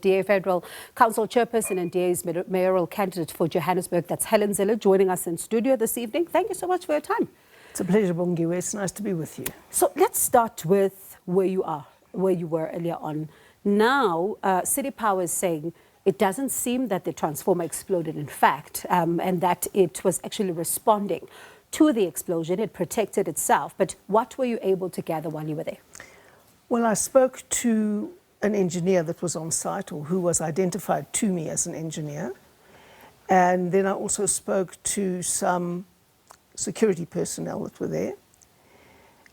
DA Federal Council Chairperson and DA's Mayoral Candidate for Johannesburg. That's Helen Zille joining us in studio this evening. Thank you so much for your time. It's a pleasure, Bongiwe. It's nice to be with you. So let's start with where you were earlier on. Now, City Power is saying it doesn't seem that the transformer exploded, in fact, and that it was actually responding to the explosion. It protected itself. But what were you able to gather while you were there? Well, I spoke to an engineer that was on site, or who was identified to me as an engineer. And then I also spoke to some security personnel that were there.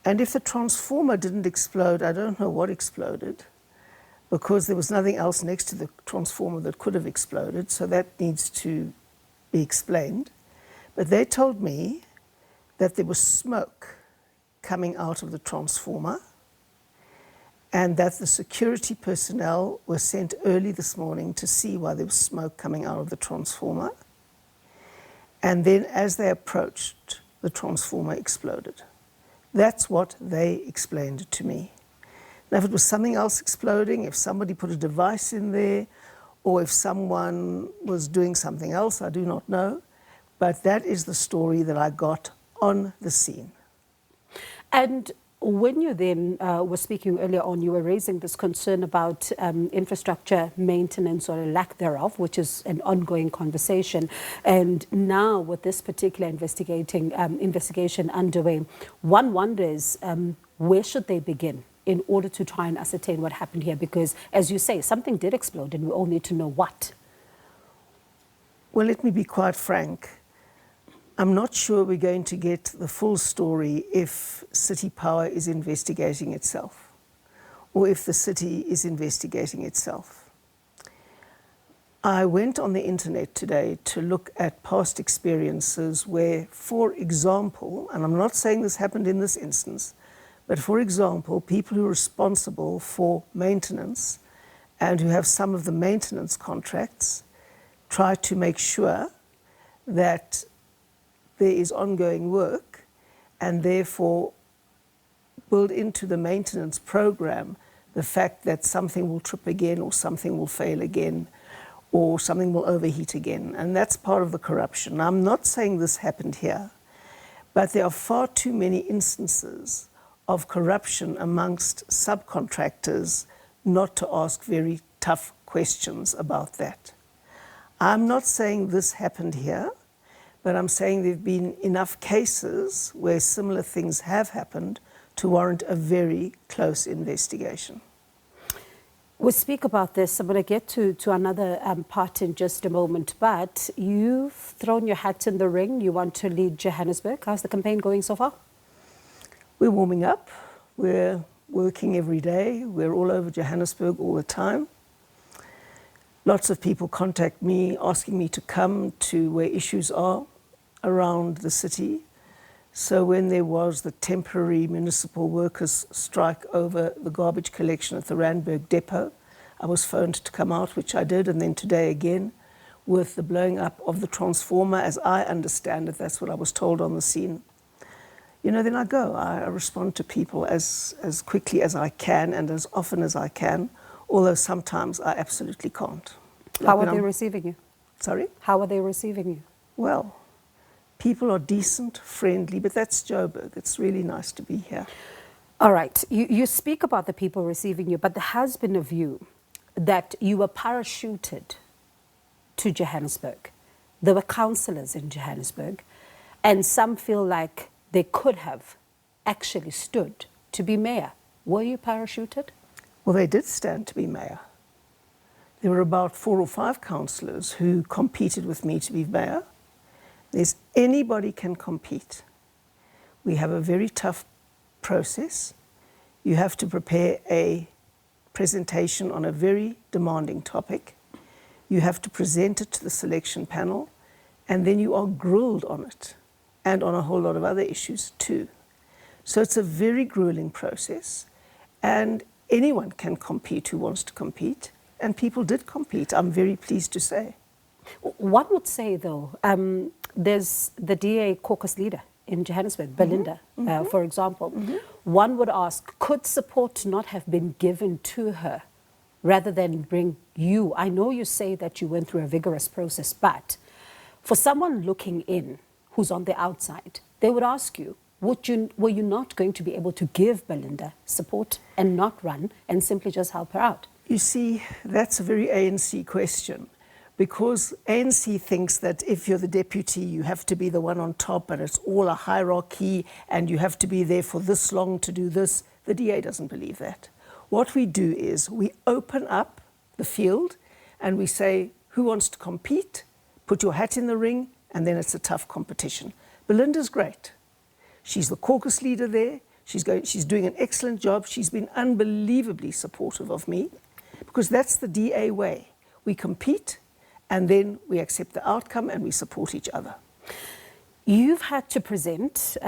And if the transformer didn't explode, I don't know what exploded, because there was nothing else next to the transformer that could have exploded, so that needs to be explained. But they told me that there was smoke coming out of the transformer, and that the security personnel were sent early this morning to see why there was smoke coming out of the transformer. And then as they approached, the transformer exploded. That's what they explained to me. Now, if it was something else exploding, if somebody put a device in there, or if someone was doing something else, I do not know. But that is the story that I got on the scene. And when you then were speaking earlier on, you were raising this concern about infrastructure maintenance or a lack thereof, which is an ongoing conversation. And now with this particular investigation underway, one wonders where should they begin in order to try and ascertain what happened here? Because, as you say, something did explode and we all need to know what. Well, let me be quite frank. I'm not sure we're going to get the full story if City Power is investigating itself, or if the city is investigating itself. I went on the internet today to look at past experiences where, for example, and I'm not saying this happened in this instance, but for example, people who are responsible for maintenance and who have some of the maintenance contracts try to make sure that there is ongoing work, and therefore build into the maintenance program the fact that something will trip again, or something will fail again, or something will overheat again. And that's part of the corruption. I'm not saying this happened here, but there are far too many instances of corruption amongst subcontractors not to ask very tough questions about that. I'm not saying this happened here, but I'm saying there have been enough cases where similar things have happened to warrant a very close investigation. We'll speak about this. I'm going to get to another part in just a moment, but you've thrown your hat in the ring. You want to lead Johannesburg. How's the campaign going so far? We're warming up. We're working every day. We're all over Johannesburg all the time. Lots of people contact me asking me to come to where issues are around the city. So when there was the temporary municipal workers' strike over the garbage collection at the Randburg depot, I was phoned to come out, which I did, and then today again with the blowing up of the transformer. As I understand it, that's what I was told on the scene. You know, then I go. I respond to people as quickly as I can and as often as I can, although sometimes I absolutely can't. How are they receiving you? Sorry? How are they receiving you? Well, people are decent, friendly, but that's Joburg. It's really nice to be here. All right. You speak about the people receiving you, but there has been a view that you were parachuted to Johannesburg. There were councillors in Johannesburg, and some feel like they could have actually stood to be mayor. Were you parachuted? Well, they did stand to be mayor. There were about 4 or 5 councillors who competed with me to be mayor. Anybody can compete. We have a very tough process. You have to prepare a presentation on a very demanding topic. You have to present it to the selection panel, and then you are grilled on it, and on a whole lot of other issues too. So it's a very grueling process, and anyone can compete who wants to compete, and people did compete, I'm very pleased to say. One would say, though, there's the DA caucus leader in Johannesburg, Belinda, for example. One would ask, could support not have been given to her rather than bring I know you say that you went through a vigorous process, but for someone looking in who's on the outside, they would ask you, were you not going to be able to give Belinda support and not run and simply just help her out? You see, that's a very ANC question, because ANC thinks that if you're the deputy, you have to be the one on top and it's all a hierarchy and you have to be there for this long to do this. The DA doesn't believe that. What we do is we open up the field and we say, who wants to compete? Put your hat in the ring, and then it's a tough competition. Belinda's great. She's the caucus leader there. She's doing an excellent job. She's been unbelievably supportive of me, because that's the DA way. We compete and then we accept the outcome and we support each other. You've had to present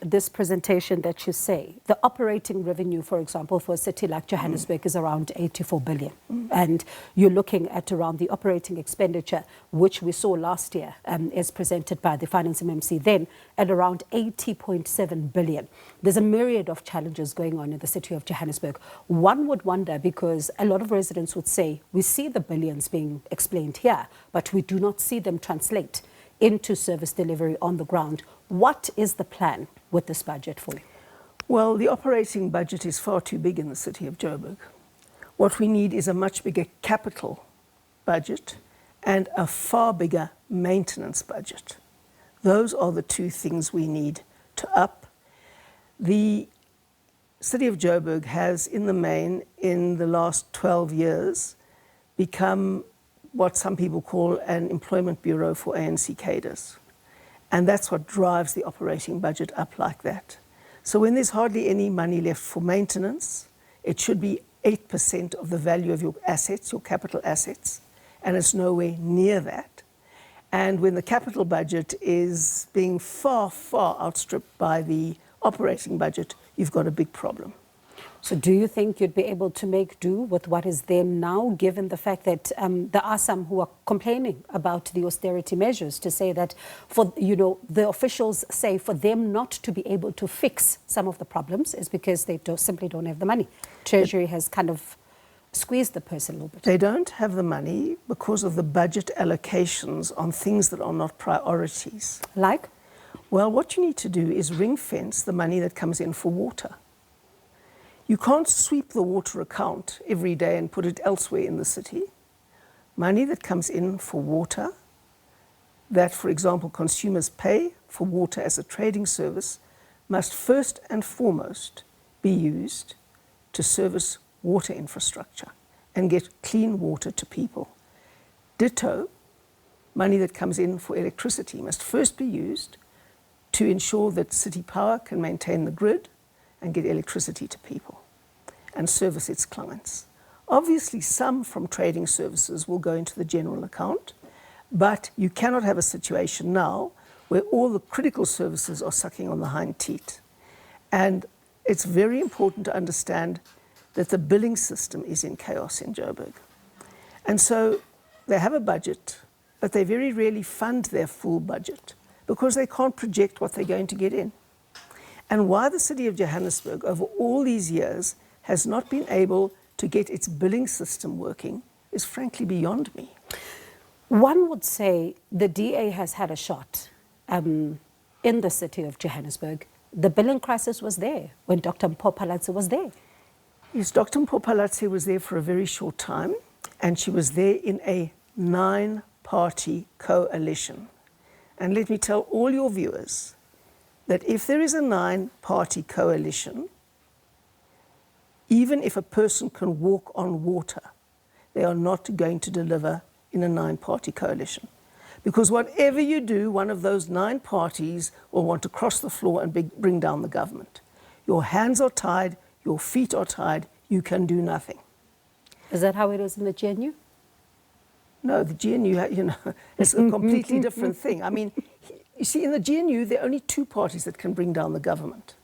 this presentation that you say the operating revenue, for example, for a city like Johannesburg is around 84 billion. And you're looking at around the operating expenditure, which we saw last year, as presented by the Finance MMC then, at around 80.7 billion. There's a myriad of challenges going on in the city of Johannesburg. One would wonder, because a lot of residents would say, we see the billions being explained here, but we do not see them translate into service delivery on the ground. What is the plan with this budget for you? Well, the operating budget is far too big in the city of Joburg. What we need is a much bigger capital budget and a far bigger maintenance budget. Those are the two things we need to up. The city of Joburg has, in the main, in the last 12 years, become what some people call an employment bureau for ANC cadres. And that's what drives the operating budget up like that. So when there's hardly any money left for maintenance, it should be 8% of the value of your assets, your capital assets, and it's nowhere near that. And when the capital budget is being far, far outstripped by the operating budget, you've got a big problem. So do you think you'd be able to make do with what is there now, given the fact that there are some who are complaining about the austerity measures, to say that, for the officials say for them not to be able to fix some of the problems is because they simply don't have the money. Treasury has kind of squeezed the purse a little bit. They don't have the money because of the budget allocations on things that are not priorities. Like? Well, what you need to do is ring fence the money that comes in for water. You can't sweep the water account every day and put it elsewhere in the city. Money that comes in for water, that, for example, consumers pay for water as a trading service, must first and foremost be used to service water infrastructure and get clean water to people. Ditto, money that comes in for electricity must first be used to ensure that city power can maintain the grid and get electricity to people and service its clients. Obviously, some from trading services will go into the general account, but you cannot have a situation now where all the critical services are sucking on the hind teat. And it's very important to understand that the billing system is in chaos in Joburg. And so they have a budget, but they very rarely fund their full budget because they can't project what they're going to get in. And why the city of Johannesburg, over all these years, has not been able to get its billing system working is frankly beyond me. One would say the DA has had a shot in the city of Johannesburg. The billing crisis was there when Dr. Mpho was there. Yes, Dr. Mpho was there for a very short time, and she was there in a 9-party coalition. And let me tell all your viewers that if there is a 9-party coalition, even if a person can walk on water, they are not going to deliver in a 9-party coalition. Because whatever you do, one of those 9 parties will want to cross the floor and bring down the government. Your hands are tied, your feet are tied, you can do nothing. Is that how it is in the GNU? No, the GNU, it's a completely different thing. I mean, you see, in the GNU, there are only 2 parties that can bring down the government.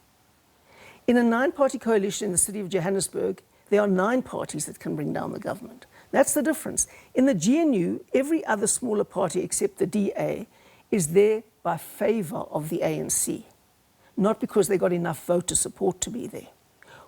In a 9-party coalition in the city of Johannesburg, there are 9 parties that can bring down the government. That's the difference. In the GNU, every other smaller party except the DA is there by favor of the ANC, not because they got enough voter support to be there.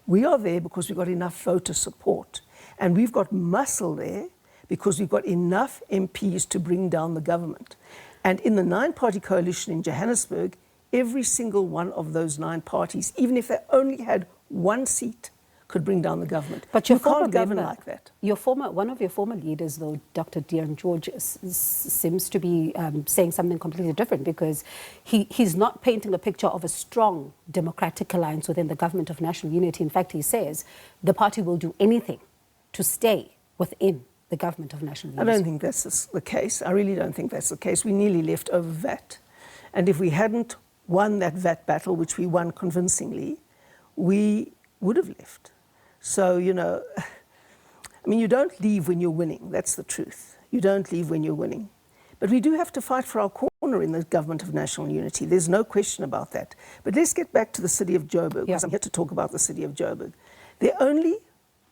We are there because we got enough voter support, and we've got muscle there because we've got enough MPs to bring down the government. And in the 9-party coalition in Johannesburg, every single one of those 9 parties, even if they only had 1 seat, could bring down the government. But you can't govern like that. One of your former leaders, though, Dr. Deon George, seems to be saying something completely different, because he's not painting a picture of a strong democratic alliance within the government of national unity. In fact, he says the party will do anything to stay within the government of national unity. I don't think that's the case. I really don't think that's the case. We nearly left over VAT. And if we hadn't won that VAT battle, which we won convincingly, we would have left. So, you know, I mean, you don't leave when you're winning. That's the truth. You don't leave when you're winning. But we do have to fight for our corner in the government of national unity. There's no question about that. But let's get back to the city of Joburg, because I'm here to talk about the city of Joburg. There are only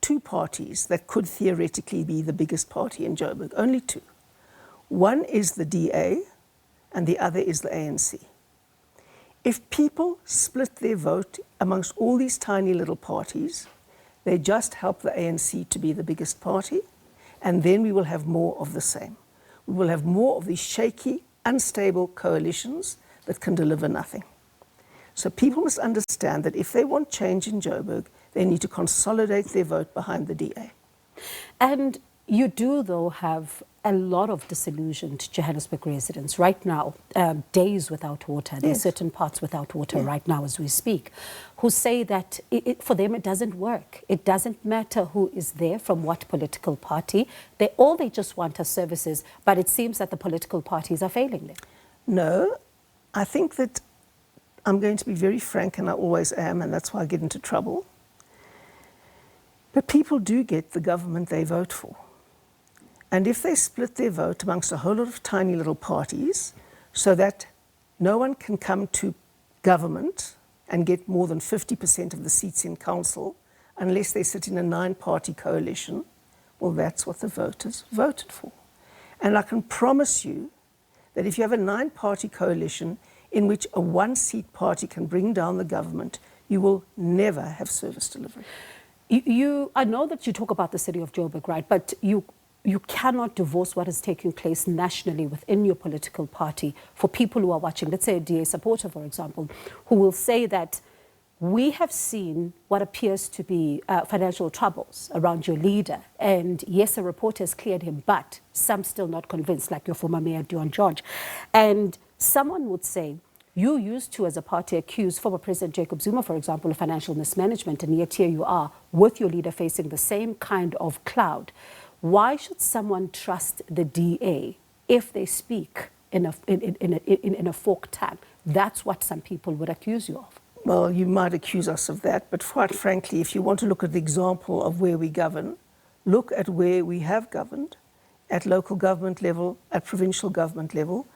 2 parties that could theoretically be the biggest party in Joburg. Only 2. One is the DA, and the other is the ANC. If people split their vote amongst all these tiny little parties, they just help the ANC to be the biggest party, and then we will have more of the same. We will have more of these shaky, unstable coalitions that can deliver nothing. So people must understand that if they want change in Joburg, they need to consolidate their vote behind the DA. And you do, though, have a lot of disillusioned Johannesburg residents right now, days without water. There are certain parts without water right now as we speak, who say that for them it doesn't work. It doesn't matter who is there from what political party. All they just want are services, but it seems that the political parties are failing them. No, I think that I'm going to be very frank, and I always am, and that's why I get into trouble. But people do get the government they vote for. And if they split their vote amongst a whole lot of tiny little parties so that no one can come to government and get more than 50% of the seats in council unless they sit in a 9-party coalition, well, that's what the voters voted for. And I can promise you that if you have a 9-party coalition in which a 1-seat party can bring down the government, you will never have service delivery. I know that you talk about the city of Joburg, right? But you cannot divorce what is taking place nationally within your political party for people who are watching, let's say a DA supporter, for example, who will say that we have seen what appears to be financial troubles around your leader. And yes, a report has cleared him, but some still not convinced, like your former mayor, Deon George. And someone would say, you used to, as a party, accuse former President Jacob Zuma, for example, of financial mismanagement, and yet here you are with your leader facing the same kind of cloud. Why should someone trust the DA if they speak in a forked tongue? That's what some people would accuse you of. Well, you might accuse us of that, but quite frankly, if you want to look at the example of where we govern, look at where we have governed, at local government level, at provincial government level.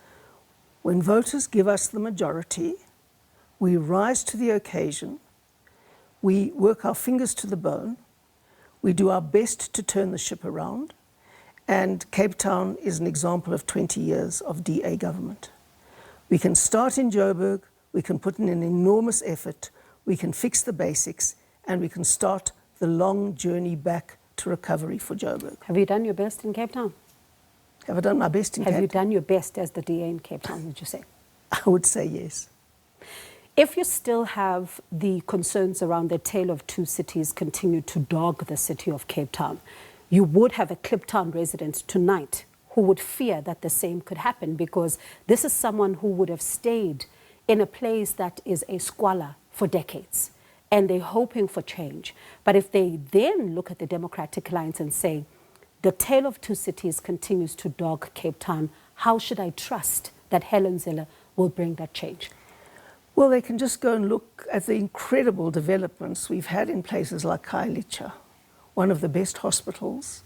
When voters give us the majority, we rise to the occasion, we work our fingers to the bone, we do our best to turn the ship around, and Cape Town is an example of 20 years of DA government. We can start in Joburg, we can put in an enormous effort, we can fix the basics, and we can start the long journey back to recovery for Joburg. Have you done your best in Cape Town? Have I done my best in Cape Town? Have you done your best as the DA in Cape Town, would you say? I would say yes. If you still have the concerns around the tale of 2 cities continue to dog the city of Cape Town, you would have a Kliptown resident tonight who would fear that the same could happen, because this is someone who would have stayed in a place that is a squalor for decades, and they're hoping for change. But if they then look at the Democratic Alliance and say, the tale of 2 cities continues to dog Cape Town, how should I trust that Helen Zille will bring that change? Well, they can just go and look at the incredible developments we've had in places like Khayelitsha, one of the best hospitals,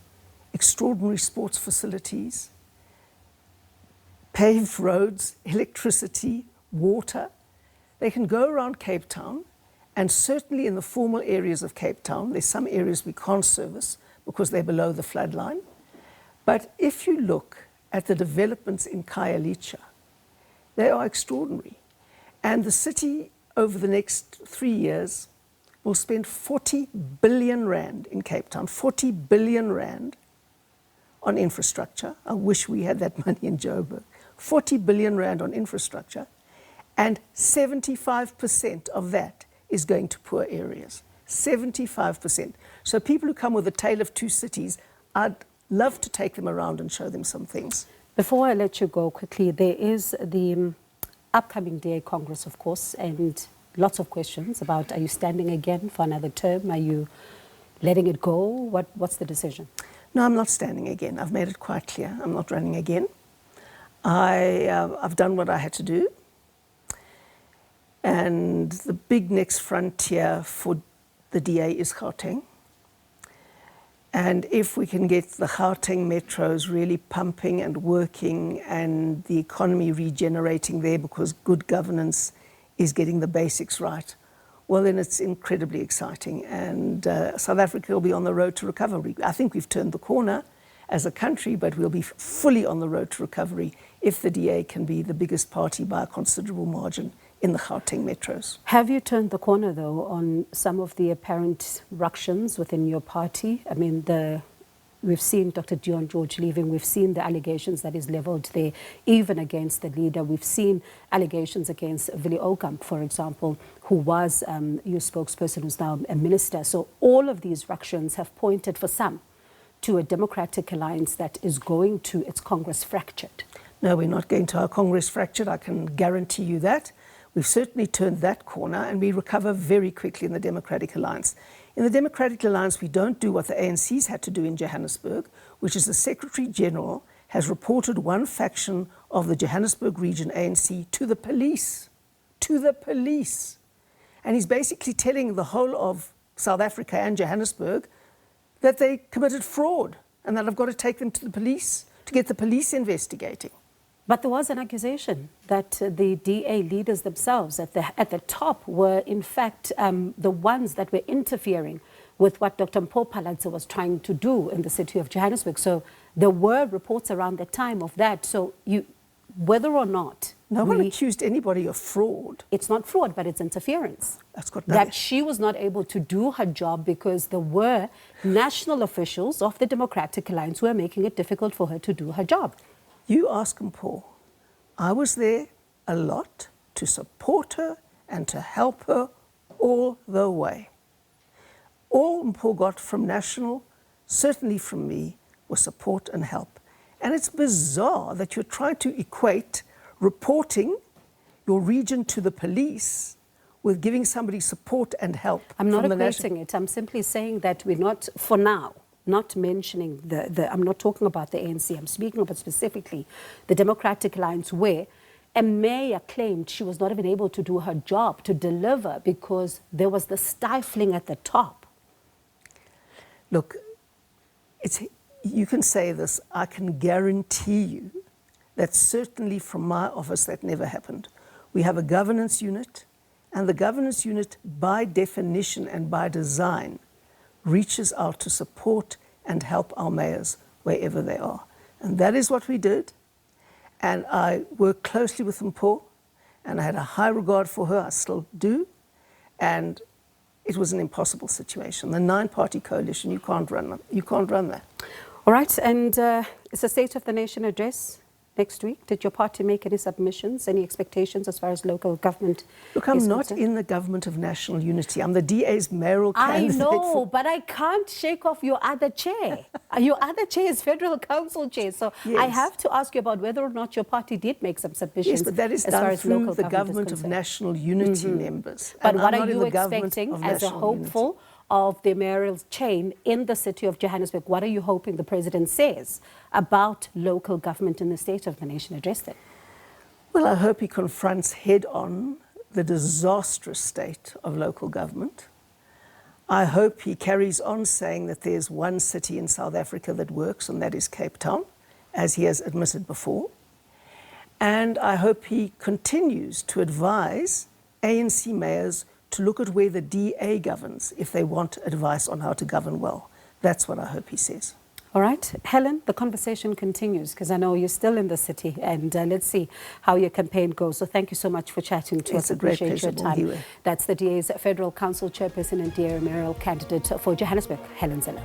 extraordinary sports facilities, paved roads, electricity, water. They can go around Cape Town, and certainly in the formal areas of Cape Town, there's some areas we can't service because they're below the flood line. But if you look at the developments in Khayelitsha, they are extraordinary. And the city, over the next 3 years, will spend 40 billion rand in Cape Town, 40 billion rand on infrastructure. I wish we had that money in Joburg. 40 billion rand on infrastructure, and 75% of that is going to poor areas. 75%. So people who come with a tale of two cities, I'd love to take them around and show them some things. Before I let you go quickly, there is the upcoming DA Congress, of course, and lots of questions about, are you standing again for another term? Are you letting it go? What's the decision? No, I'm not standing again. I've made it quite clear. I'm not running again. I've done what I had to do. And the big next frontier for the DA is Gauteng. And if we can get the Gauteng metros really pumping and working and the economy regenerating there because good governance is getting the basics right, well, then it's incredibly exciting. And South Africa will be on the road to recovery. I think we've turned the corner as a country, but we'll be fully on the road to recovery if the DA can be the biggest party by a considerable margin in the Gauteng metros. Have you turned the corner, though, on some of the apparent ructions within your party? I mean, we've seen Dr. Dion George leaving. We've seen the allegations that is leveled there, even against the leader. We've seen allegations against Willie Okamp, for example, who was your spokesperson, who's now a minister. So all of these ructions have pointed, for some, to a democratic alliance that is going to its Congress fractured. No, we're not going to our Congress fractured. I can guarantee you that. We've certainly turned that corner, and we recover very quickly in the Democratic Alliance. In the Democratic Alliance, we don't do what the ANC's had to do in Johannesburg, which is the Secretary General has reported one faction of the Johannesburg region ANC to the police. To the police. And he's basically telling the whole of South Africa and Johannesburg that they committed fraud and that I've got to take them to the police to get the police investigating. But there was an accusation that the DA leaders themselves at the top were, in fact, the ones that were interfering with what Dr. Mpho Phalatse was trying to do in the city of Johannesburg. So there were reports around the time of that. So whether or not... No one accused anybody of fraud. It's not fraud, but it's interference. That's got nothing. That she was not able to do her job because there were national officials of the Democratic Alliance who were making it difficult for her to do her job. You ask Mpho. I was there a lot to support her and to help her all the way. All Mpho got from National, certainly from me, was support and help. And it's bizarre that you're trying to equate reporting your region to the police with giving somebody support and help. I'm not equating it. I'm simply saying that we're not, for now, not mentioning I'm not talking about the ANC. I'm speaking about specifically the Democratic Alliance, where a mayor claimed she was not even able to do her job, to deliver, because there was the stifling at the top. Look, you can say this. I can guarantee you that certainly from my office that never happened. We have a governance unit, and the governance unit, by definition and by design, reaches out to support and help our mayors wherever they are. And that is what we did. And I worked closely with Mpho, and I had a high regard for her, I still do. And it was an impossible situation. The 9-party coalition, you can't run that. All right, and it's a State of the Nation address next week. Did your party make any submissions, any expectations as far as local government? Look, I'm not in the government of national unity. I'm the DA's mayoral candidate. I know, but I can't shake off your other chair. Your other chair is Federal Council chair. So yes. I have to ask you about whether or not your party did make some submissions. Yes, but that is done through the government of national unity members. But what are you expecting as a hopeful of the mayoral chain in the city of Johannesburg? What are you hoping the president says about local government in the State of the Nation address then? Well, I hope he confronts head-on the disastrous state of local government. I hope he carries on saying that there's one city in South Africa that works, and that is Cape Town, as he has admitted before. And I hope he continues to advise ANC mayors to look at where the DA governs if they want advice on how to govern well. That's what I hope he says. All right, Helen, the conversation continues because I know you're still in the city, and let's see how your campaign goes. So thank you so much for chatting to us. Appreciate your time. That's the DA's Federal Council Chairperson and DA Mayoral Candidate for Johannesburg, Helen Zille.